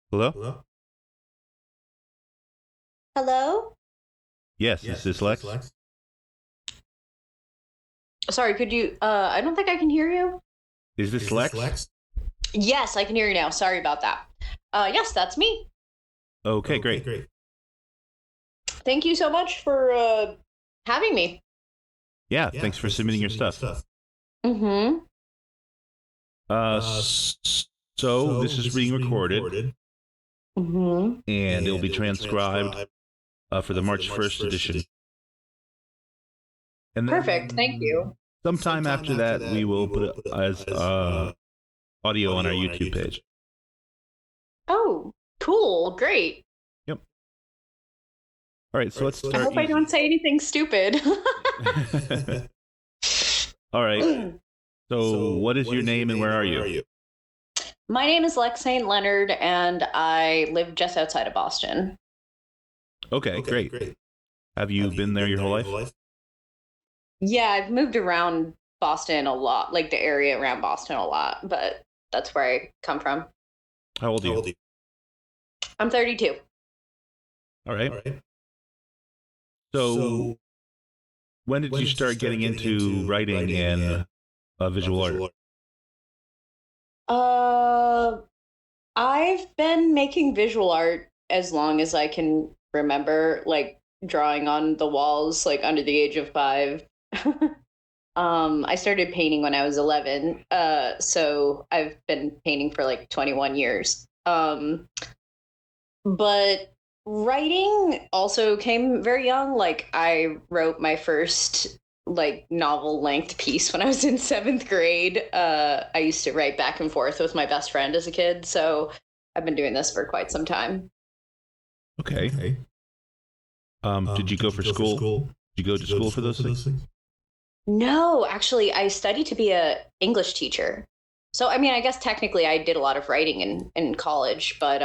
Hello? Hello? Hello? Yes, this is Lex. Sorry, could you, I don't think I can hear you. Is this Lex? Yes, I can hear you now. Sorry about that. Yes, that's me. Okay, great. Thank you so much for, having me. Yeah, thanks for submitting your stuff. Mm-hmm. So this is being recorded, Mm-hmm. and it'll be transcribed for the March 1st edition. And then Perfect, thank you. sometime after that, we will put it as audio on our YouTube page. Oh, cool, great. Yep. All right, so let's start. I hope I don't say anything stupid. All right. So what is your name and where are you? My name is Lexx Saint Leonard, and I live just outside of Boston. Okay, great. Have you been there your whole life? Yeah, I've moved around Boston a lot, like the area around Boston a lot, but that's where I come from. How old are you? I'm 32. All right. So when did you start getting into writing and visual art? I've been making visual art as long as I can remember, like drawing on the walls, like under the age of 5. I started painting when I was 11, so I've been painting for like 21 years. But writing also came very young. Like I wrote my first like novel length piece when I was in 7th grade. I used to write back and forth with my best friend as a kid, so I've been doing this for quite some time. Okay. Did you go for school? Did you go to school for those things? No, actually, I studied to be a English teacher. So, I mean, I guess technically I did a lot of writing in college, but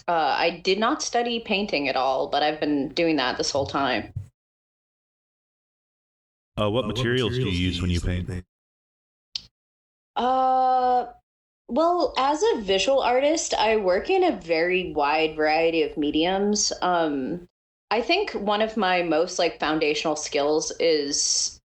I did not study painting at all, but I've been doing that this whole time. What materials do you use when you paint? Well, as a visual artist, I work in a very wide variety of mediums. I think one of my most like foundational skills is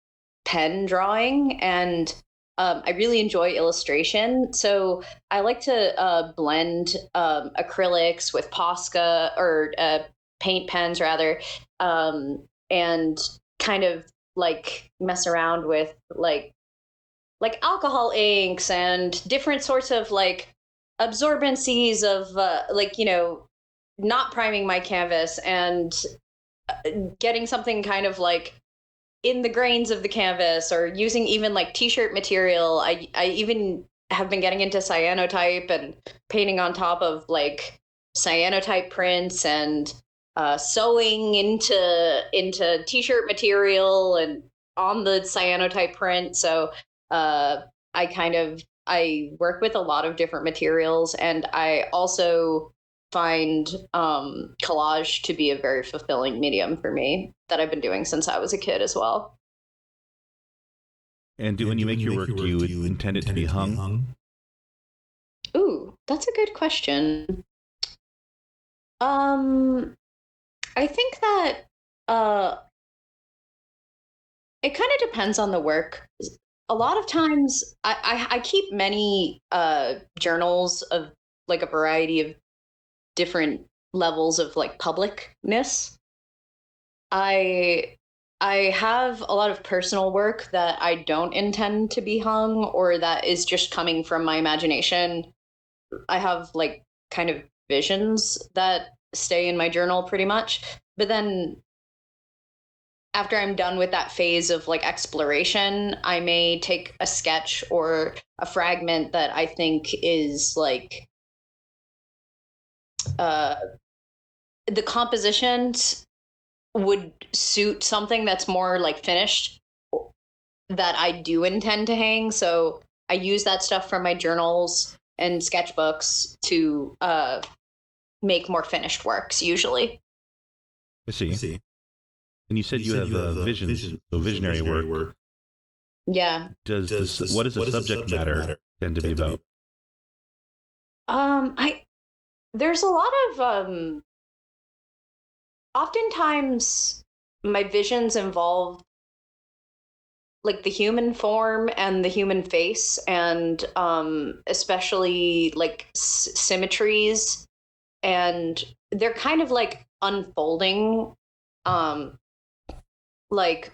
pen drawing, and I really enjoy illustration. So I like to blend acrylics with Posca or paint pens rather, and kind of like mess around with like alcohol inks and different sorts of like absorbencies of like, you know, not priming my canvas and getting something kind of like in the grains of the canvas, or using even like t-shirt material. I even have been getting into cyanotype and painting on top of like cyanotype prints, and sewing into t-shirt material and on the cyanotype print. So I work with a lot of different materials, and I also find collage to be a very fulfilling medium for me that I've been doing since I was a kid as well. And when you make your work, do you intend it to be hung? Ooh, that's a good question. I think that it kind of depends on the work. A lot of times I keep many journals of like a variety of different levels of like publicness. I have a lot of personal work that I don't intend to be hung, or that is just coming from my imagination. I have like kind of visions that stay in my journal pretty much. But then after I'm done with that phase of like exploration, I may take a sketch or a fragment that I think is like the compositions would suit something that's more like finished that I do intend to hang. So I use that stuff from my journals and sketchbooks to make more finished works usually. I see. And you said you have visions, so visionary work. Yeah. What does the subject matter tend to be about? there's a lot of oftentimes my visions involve like the human form and the human face, and especially like symmetries, and they're kind of like unfolding, like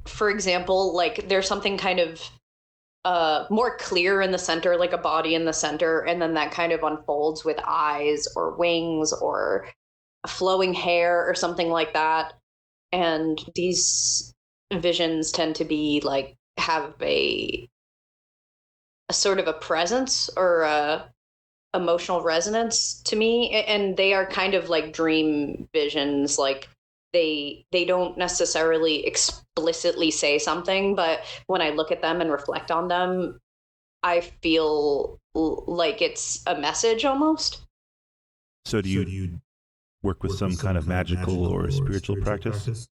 for example, like there's something kind of more clear in the center, like a body in the center, and then that kind of unfolds with eyes or wings or flowing hair or something like that. And these visions tend to be like have a sort of a presence or a emotional resonance to me, and they are kind of like dream visions. Like they don't necessarily explicitly say something, but when I look at them and reflect on them, I feel like it's a message almost. So do you work with some kind of magical or spiritual practice?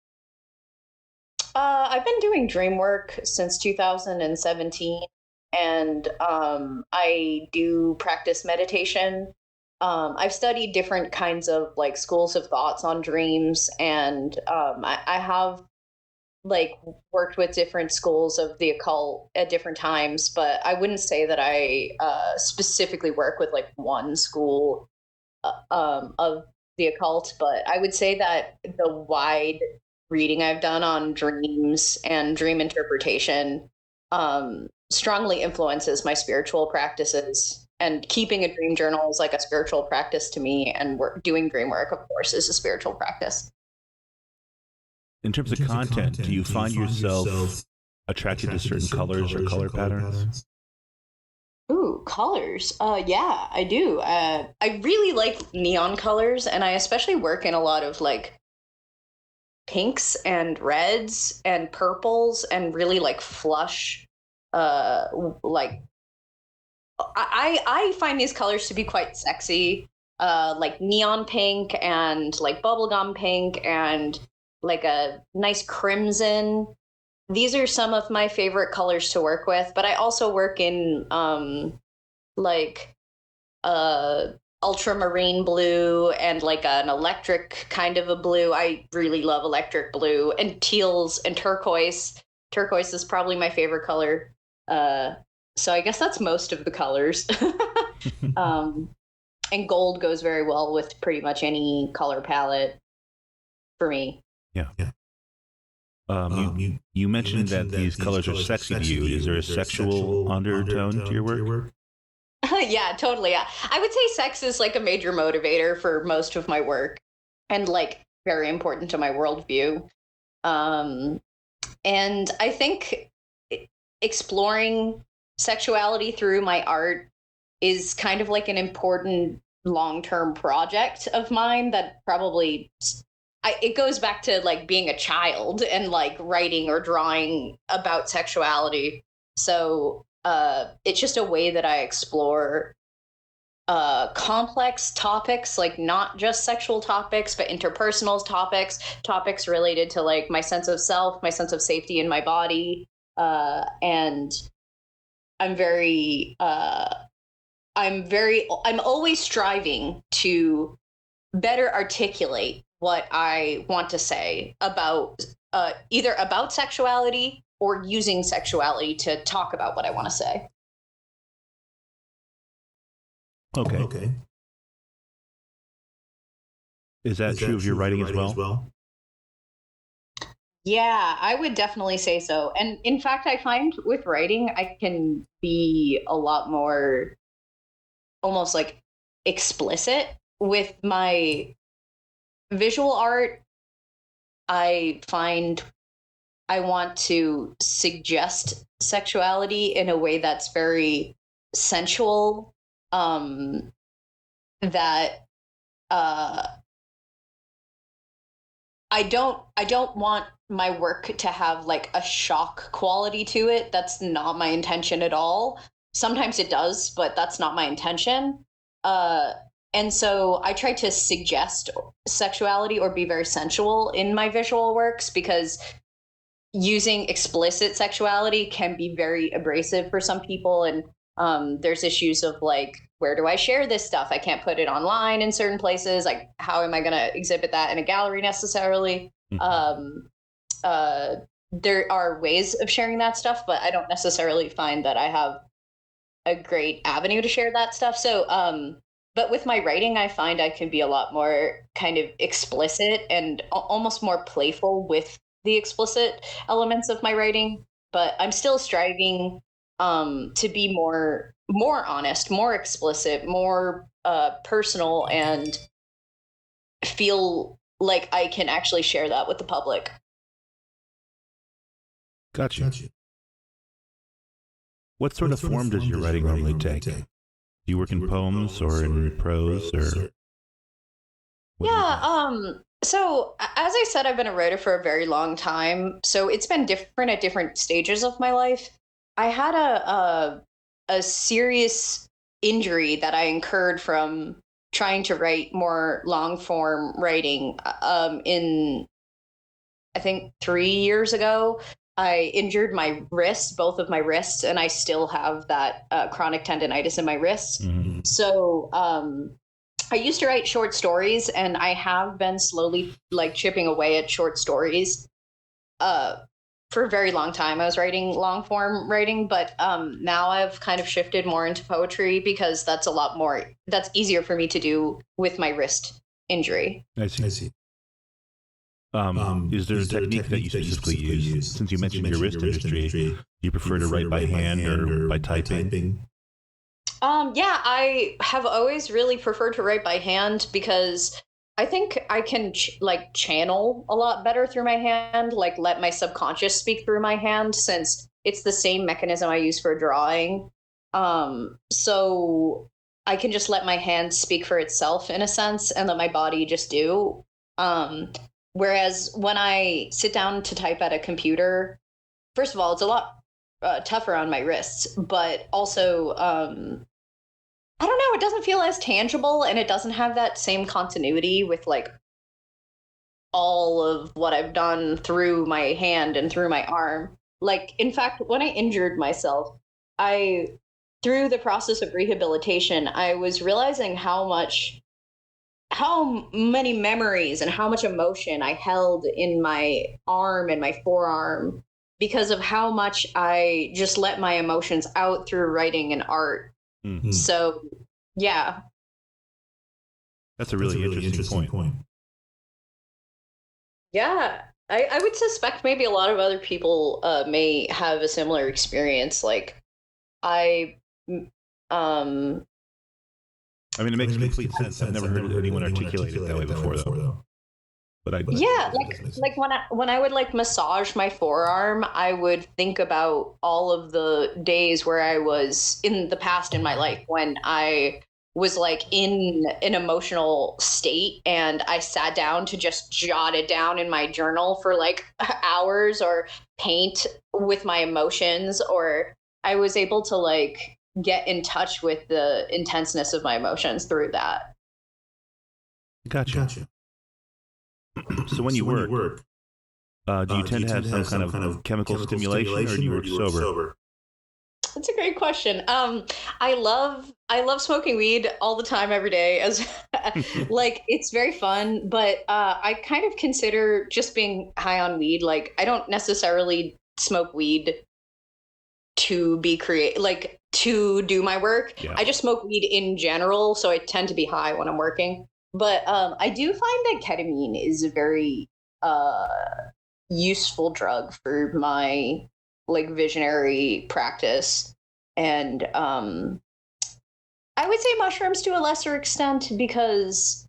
I've been doing dream work since 2017, and I do practice meditation. I've studied different kinds of like schools of thoughts on dreams, and I have like worked with different schools of the occult at different times, but I wouldn't say that I specifically work with like one school of the occult. But I would say that the wide reading I've done on dreams and dream interpretation strongly influences my spiritual practices. And keeping a dream journal is like a spiritual practice to me, and doing dream work, of course, is a spiritual practice. In terms of content, do you find yourself attracted to certain colors or color patterns? Ooh, colors. Yeah, I do. I really like neon colors, and I especially work in a lot of like pinks and reds and purples and really like flush, like I find these colors to be quite sexy, like neon pink and like bubblegum pink and like a nice crimson. These are some of my favorite colors to work with, but I also work in like ultramarine blue and like an electric kind of a blue. I really love electric blue, and teals and turquoise. Turquoise is probably my favorite color. So I guess that's most of the colors. And gold goes very well with pretty much any color palette for me. Yeah. You mentioned that these colors are sexy to you. Is there a sexual undertone to your work? Yeah, totally. Yeah. I would say sex is like a major motivator for most of my work, and like very important to my worldview. And I think exploring sexuality through my art is kind of like an important long-term project of mine that probably it goes back to like being a child and like writing or drawing about sexuality. So it's just a way that I explore complex topics, like not just sexual topics, but interpersonal topics related to like my sense of self, my sense of safety in my body. And I'm always striving to better articulate what I want to say about either about sexuality or using sexuality to talk about what I want to say. Okay. Is that true of your writing as well? Yeah, I would definitely say so. And in fact, I find with writing, I can be a lot more almost like explicit with my visual art. I find I want to suggest sexuality in a way that's very sensual, that I don't want my work to have like a shock quality to it. That's not my intention at all. Sometimes it does, but that's not my intention. And so I try to suggest sexuality or be very sensual in my visual works, because using explicit sexuality can be very abrasive for some people. And there's issues of like where do I share this stuff? I can't put it online in certain places. Like, how am I going to exhibit that in a gallery necessarily? There are ways of sharing that stuff, but I don't necessarily find that I have a great avenue to share that stuff. So, but with my writing, I find I can be a lot more kind of explicit and almost more playful with the explicit elements of my writing. But I'm still striving to be more honest, more explicit, more personal, and feel like I can actually share that with the public. Gotcha. What sort of form does your writing normally take? Do you work in poems or in prose or? So as I said, I've been a writer for a very long time. So it's been different at different stages of my life. I had a serious injury that I incurred from trying to write more long form writing in, I think 3 years ago. I injured my wrists, both of my wrists, and I still have that chronic tendonitis in my wrists. Mm-hmm. So I used to write short stories, and I have been slowly like chipping away at short stories for a very long time. I was writing long form writing, but now I've kind of shifted more into poetry because that's easier for me to do with my wrist injury. I see. Is there a technique that you specifically use? Since you mentioned your wrist industry, you prefer to write by hand or by typing? Yeah, I have always really preferred to write by hand because I think I can channel a lot better through my hand, like let my subconscious speak through my hand, since it's the same mechanism I use for drawing. So I can just let my hand speak for itself in a sense and let my body just do. Whereas when I sit down to type at a computer, first of all, it's a lot tougher on my wrists, but also, I don't know, it doesn't feel as tangible, and it doesn't have that same continuity with like all of what I've done through my hand and through my arm. Like, in fact, when I injured myself, through the process of rehabilitation, I was realizing how many memories and how much emotion I held in my arm and my forearm because of how much I just let my emotions out through writing and art. Mm-hmm. So, yeah. That's a really interesting point. Yeah. I would suspect maybe a lot of other people may have a similar experience. Like, I mean, it makes complete sense. I've never heard anyone articulate it that way before, though. But when I would like massage my forearm, I would think about all of the days where I was in the past in my life when I was like in an emotional state, and I sat down to just jot it down in my journal for like hours, or paint with my emotions, or I was able to like get in touch with the intenseness of my emotions through that. Gotcha. So when you work, do you tend to have some kind of chemical stimulation, or do you work sober? That's a great question. I love smoking weed all the time, every day, as like it's very fun. But I kind of consider just being high on weed. Like, I don't necessarily smoke weed to be to do my work. Yeah. I just smoke weed in general, so I tend to be high when I'm working. But I do find that ketamine is a very useful drug for my like visionary practice, and I would say mushrooms to a lesser extent, because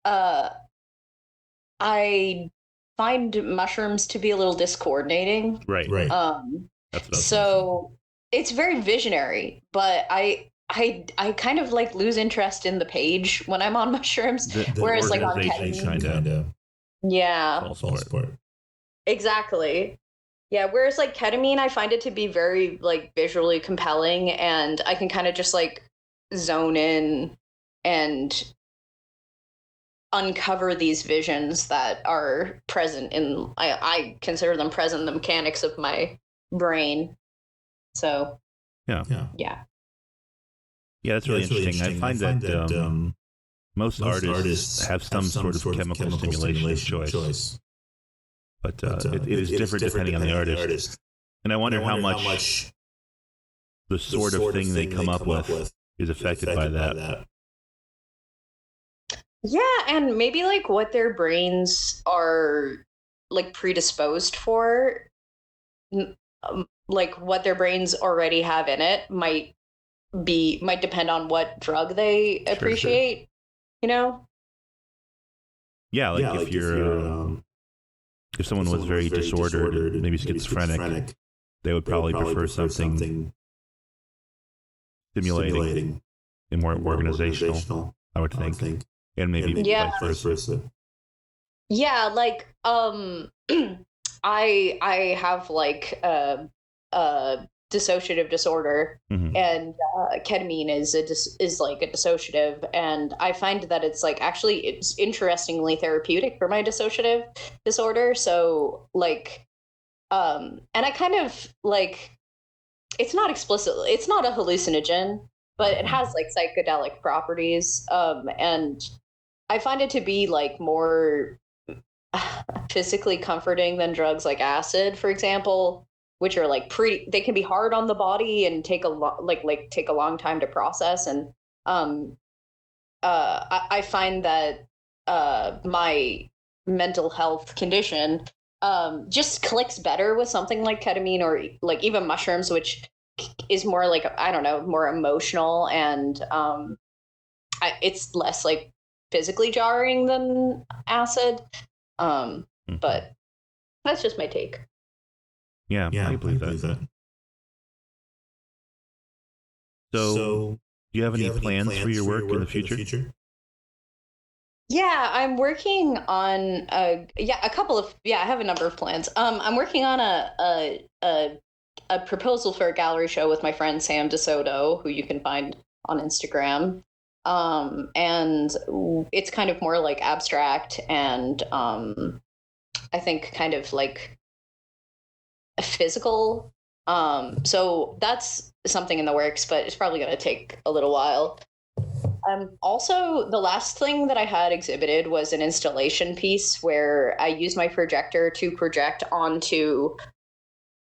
I find mushrooms to be a little discoordinating. Right. So it's very visionary, but I kind of like lose interest in the page when I'm on mushrooms, whereas like on ketamine, kind of. Yeah. Falls apart. Exactly. Yeah, whereas like ketamine, I find it to be very like visually compelling, and I can kind of just like zone in and uncover these visions that are present in, I consider them present in the mechanics of my brain. So, yeah. Yeah, that's really interesting. I find that most artists have some sort of chemical stimulation of choice, but it is different depending on the artist. And I wonder how much the sort of thing they come up with is affected by that. Yeah, and maybe like what their brains are like predisposed for, like what their brains already have in it might depend on what drug they appreciate. Sure. You know? Yeah, like if you're if someone was very disordered, maybe schizophrenic, they would probably prefer something stimulating and more organizational, I would think. And maybe vice versa. Yeah, like I have like a dissociative disorder, and ketamine is like a dissociative, and I find that it's like actually it's interestingly therapeutic for my dissociative disorder. So like and I kind of like, it's not explicitly, it's not a hallucinogen, but it has like psychedelic properties, and I find it to be like more physically comforting than drugs like acid, for example, which are like they can be hard on the body and take take a long time to process. And I find that my mental health condition just clicks better with something like ketamine or like even mushrooms, which is more like, I don't know, more emotional, and it's less like physically jarring than acid. But that's just my take. Yeah, I believe that. So, do you have any plans for your work in the future? Yeah, I'm working on I have a number of plans. I'm working on a proposal for a gallery show with my friend Sam DeSoto, who you can find on Instagram. And it's kind of more like abstract and I think kind of like physical. So that's something in the works, but it's probably going to take a little while. Also, the last thing that I had exhibited was an installation piece where I used my projector to project onto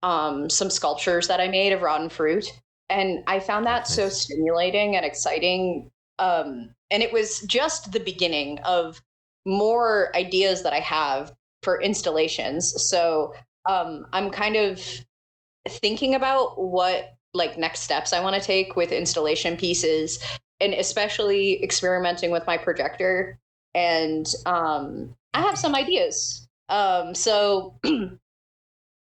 some sculptures that I made of rotten fruit. And I found that so stimulating and exciting. And it was just the beginning of more ideas that I have for installations. So I'm kind of thinking about what like next steps I want to take with installation pieces, and especially experimenting with my projector. And I have some ideas. So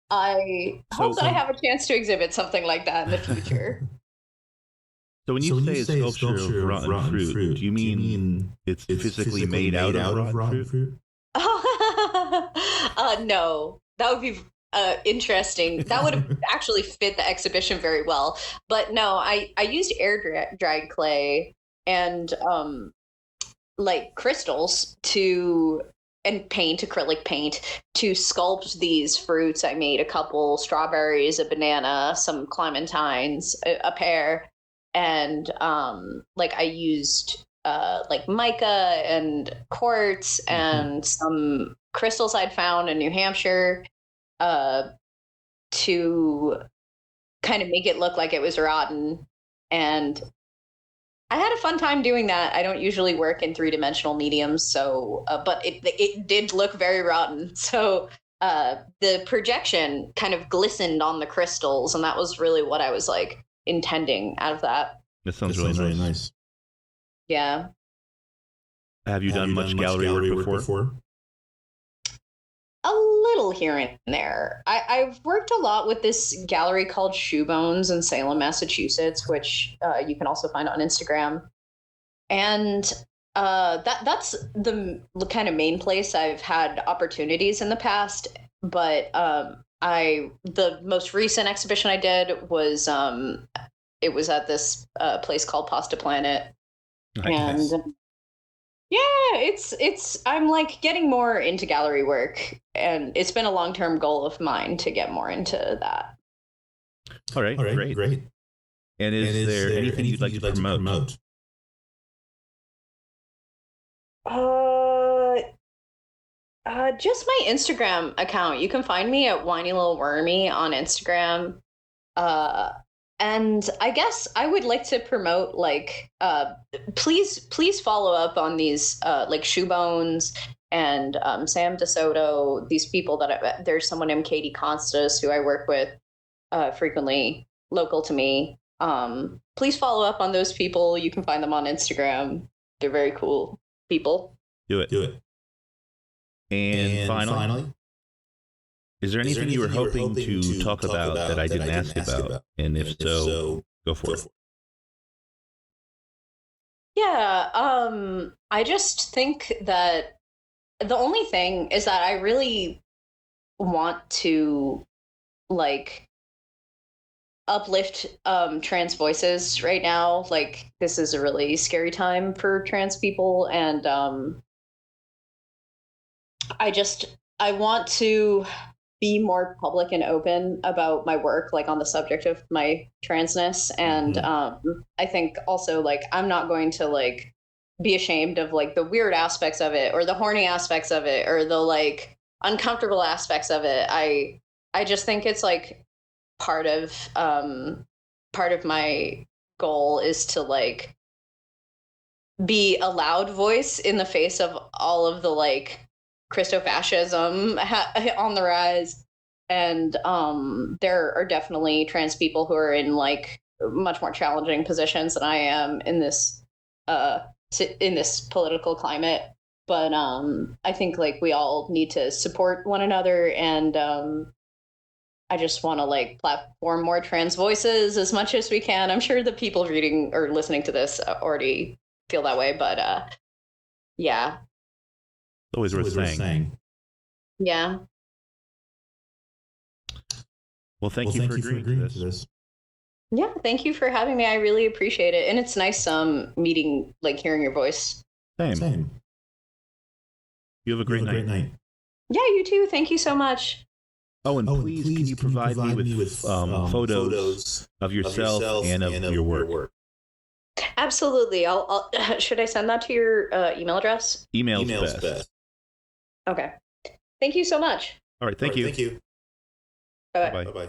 I hope that I have a chance to exhibit something like that in the future. So when you say a sculpture of rotten fruit, do you mean it's physically made out of rotten fruit? No, that would be interesting. That would actually fit the exhibition very well. But no, I used air dried clay and like crystals and paint, acrylic paint, to sculpt these fruits. I made a couple strawberries, a banana, some clementines, a pear. And like I used like mica and quartz and some crystals I'd found in New Hampshire to kind of make it look like it was rotten. And I had a fun time doing that. I don't usually work in 3-dimensional mediums, so but it did look very rotten. So the projection kind of glistened on the crystals, and that was really what I was like intending out of that. That sounds really nice. Yeah. Have you done much gallery work before? A little here and there. I've worked a lot with this gallery called Shoebones in Salem, Massachusetts, which you can also find on Instagram. And that's the kind of main place I've had opportunities in the past. But the most recent exhibition I did was it was at this place called Pasta Planet. Nice. And yeah, it's I'm like getting more into gallery work, and it's been a long-term goal of mine to get more into that. All right, great. And is there anything you'd like to promote? Just my Instagram account. You can find me at Whiny Little Wormy on Instagram. And I guess I would like to promote, like, please follow up on these, like Shoebones and Sam DeSoto, these people there's someone named Katie Constas who I work with frequently, local to me. Please follow up on those people. You can find them on Instagram. They're very cool people. Do it. And finally, is there anything you were hoping to talk about that I didn't ask about? And if so, go for it. Yeah, I just think that the only thing is that I really want to, like, uplift trans voices right now. Like, this is a really scary time for trans people, and I want to be more public and open about my work, like on the subject of my transness. And I think also, like, I'm not going to, like, be ashamed of, like, the weird aspects of it or the horny aspects of it or the, like, uncomfortable aspects of it. I just think it's, like, part of my goal is to, like, be a loud voice in the face of all of the, like, Christofascism on the rise. And there are definitely trans people who are in, like, much more challenging positions than I am in this political climate. But I think, like, we all need to support one another, and I just want to, like, platform more trans voices as much as we can. I'm sure the people reading or listening to this already feel that way, but yeah. Always worth saying. Yeah. Well, thank you for agreeing to this. Yeah, thank you for having me. I really appreciate it. And it's nice meeting, like, hearing your voice. Same. You have a great night. Yeah, you too. Thank you so much. Oh, and please can you provide me with photos of yourself and of your work? Absolutely. I'll should I send that to your email address? Email's best. Okay. Thank you so much. All right. Thank you. Bye-bye. Bye-bye.